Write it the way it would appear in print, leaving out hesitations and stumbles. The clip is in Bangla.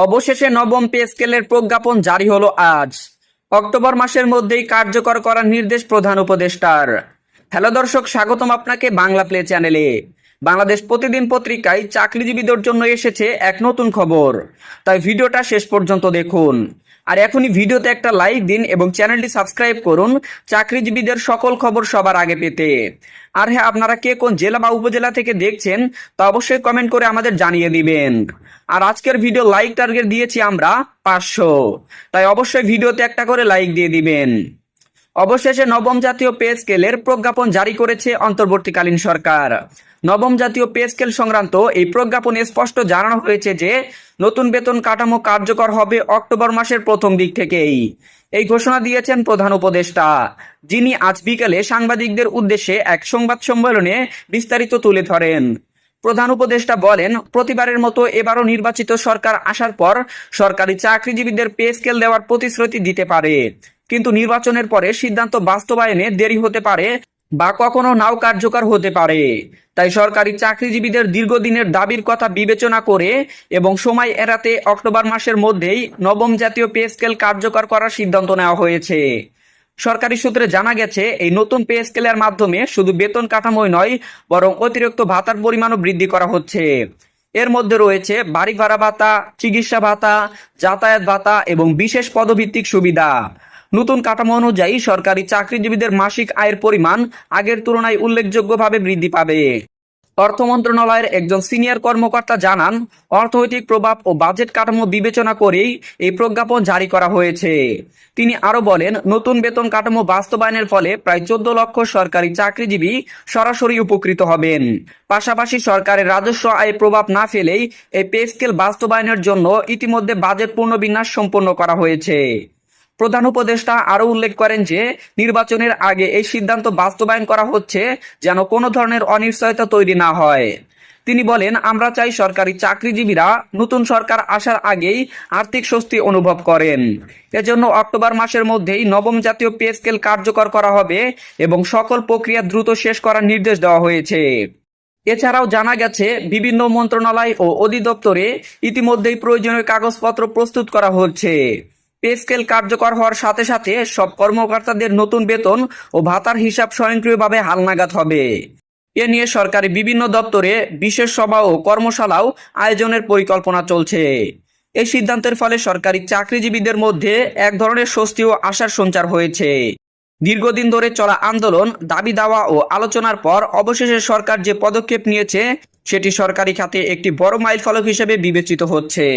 অবশেষে নবম পে স্কেলের প্রজ্ঞাপন জারি হলো আজ। অক্টোবর মাসের মধ্যেই কার্যকর করার নির্দেশ প্রধান উপদেষ্টার। হ্যালো দর্শক, স্বাগতম আপনাকে বাংলা প্লে চ্যানেলে। বাংলাদেশ প্রতিদিন পত্রিকায় চাকরিজীবীদের জন্য এসেছে এক নতুন খবর, তাই ভিডিওটা শেষ পর্যন্ত দেখুন। আর এখনই ভিডিওতে একটা লাইক দিন এবং চ্যানেলটি সাবস্ক্রাইব করুন চাকরিজীবীদের সকল খবর সবার আগে পেতে। আর হ্যাঁ, আপনারা কে কোন জেলা বা উপজেলা থেকে দেখছেন তা অবশ্যই কমেন্ট করে আমাদের জানিয়ে দিবেন। আর আজকের ভিডিও লাইক টার্গেট দিয়েছি আমরা 500, তাই অবশ্যই ভিডিওতে একটা করে লাইক দিয়ে দিবেন। অবশেষে নবম জাতীয় পে স্কেলের প্রজ্ঞাপন জারি করেছে অন্তর্বর্তীকালীন সরকার। নবম জাতীয় পে স্কেল সংক্রান্ত এই প্রজ্ঞাপনে স্পষ্ট জানানো হয়েছে যে নতুন বেতন কাঠামো কার্যকর হবে অক্টোবর মাসের প্রথম দিক থেকেই। এই ঘোষণা দিয়েছেন প্রধান উপদেষ্টা, যিনি আজ বিকেলে সাংবাদিকদের উদ্দেশ্যে এক সংবাদ সম্মেলনে বিস্তারিত তুলে ধরেন। প্রধান উপদেষ্টা বলেন, প্রতিবারের মতো এবারও নির্বাচিত সরকার আসার পর সরকারি চাকরিজীবীদের পে স্কেল দেওয়ার প্রতিশ্রুতি দিতে পারে, কিন্তু নির্বাচনের পরে সিদ্ধান্ত বাস্তবায়নে দেরি হতে পারে বা কখনো নাও কার্যকর হতে পারে। তাই সরকারি চাকরিজীবীদের দীর্ঘদিনের দাবির কথা বিবেচনা করে এবং সময় এড়াতে অক্টোবর মাসের মধ্যেই নবম জাতীয় পে স্কেল কার্যকর করার সিদ্ধান্ত নেওয়া হয়েছে। সরকারি সূত্রে জানা গেছে, এই নতুন পে স্কেলের মাধ্যমে শুধু বেতন কাঠামোই নয়, বরং অতিরিক্ত ভাতার পরিমাণও বৃদ্ধি করা হচ্ছে। এর মধ্যে রয়েছে বাড়ি ভাড়া ভাতা, চিকিৎসা ভাতা, যাতায়াত ভাতা এবং বিশেষ পদভিত্তিক সুবিধা। নতুন কাঠামো অনুযায়ী সরকারি চাকরিজীবীদের মাসিক আয়ের পরিমাণ আগের তুলনায় উল্লেখযোগ্যভাবে বৃদ্ধি পাবে। অর্থ মন্ত্রণালয়ের একজন সিনিয়র কর্মকর্তা জানান, অর্থনৈতিক প্রভাব ও বাজেট কাঠামো বিবেচনা করেই এই প্রজ্ঞাপন জারি করা হয়েছে। তিনি আরো বলেন, নতুন বেতন কাঠামো বাস্তবায়নের ফলে প্রায় 14 লক্ষ সরকারি চাকরিজীবী সরাসরি উপকৃত হবেন। পাশাপাশি সরকারের রাজস্ব আয়ে প্রভাব না ফেলেই এই পে স্কেল বাস্তবায়নের জন্য ইতিমধ্যে বাজেট পুনর্বিন্যাস সম্পন্ন করা হয়েছে। প্রধান উপদেষ্টা আরও উল্লেখ করেন যে নির্বাচনের আগে এই সিদ্ধান্ত বাস্তবায়ন করা হচ্ছে যেন কোনো ধরনের অনিশ্চয়তা তৈরি না হয়। তিনি বলেন, আমরা চাই সরকারি চাকরিজীবীরা নতুন সরকার আসার আগেই আর্থিক স্বস্তি অনুভব করেন। এজন্য অক্টোবর মাসের মধ্যেই নবম জাতীয় পে স্কেল কার্যকর করা হবে এবং সকল প্রক্রিয়া দ্রুত শেষ করার নির্দেশ দেওয়া হয়েছে। এছাড়াও জানা গেছে, বিভিন্ন মন্ত্রণালয় ও অধিদপ্তরে ইতিমধ্যেই প্রয়োজনীয় কাগজপত্র প্রস্তুত করা হচ্ছে। পে স্কেল কার্যকর হওয়ার সাথে সাথে সব কর্মকর্তাদের নতুন বেতন ও ভাতার হিসাব স্বয়ংক্রিয়ভাবে হালনাগাদ হবে। এ নিয়ে সরকারি বিভিন্ন দপ্তরে বিশেষ সভা ও কর্মশালাও আয়োজনের পরিকল্পনা চলছে। এই সিদ্ধান্তের ফলে সরকারি চাকরিজীবীদের মধ্যে এক ধরনের স্বস্তি ও আশার সঞ্চার হয়েছে। দীর্ঘদিন ধরে চলা আন্দোলন, দাবি দাওয়া ও আলোচনার পর অবশেষে সরকার যে পদক্ষেপ নিয়েছে সেটি সরকারি খাতে একটি বড় মাইলফলক হিসেবে বিবেচিত হচ্ছে।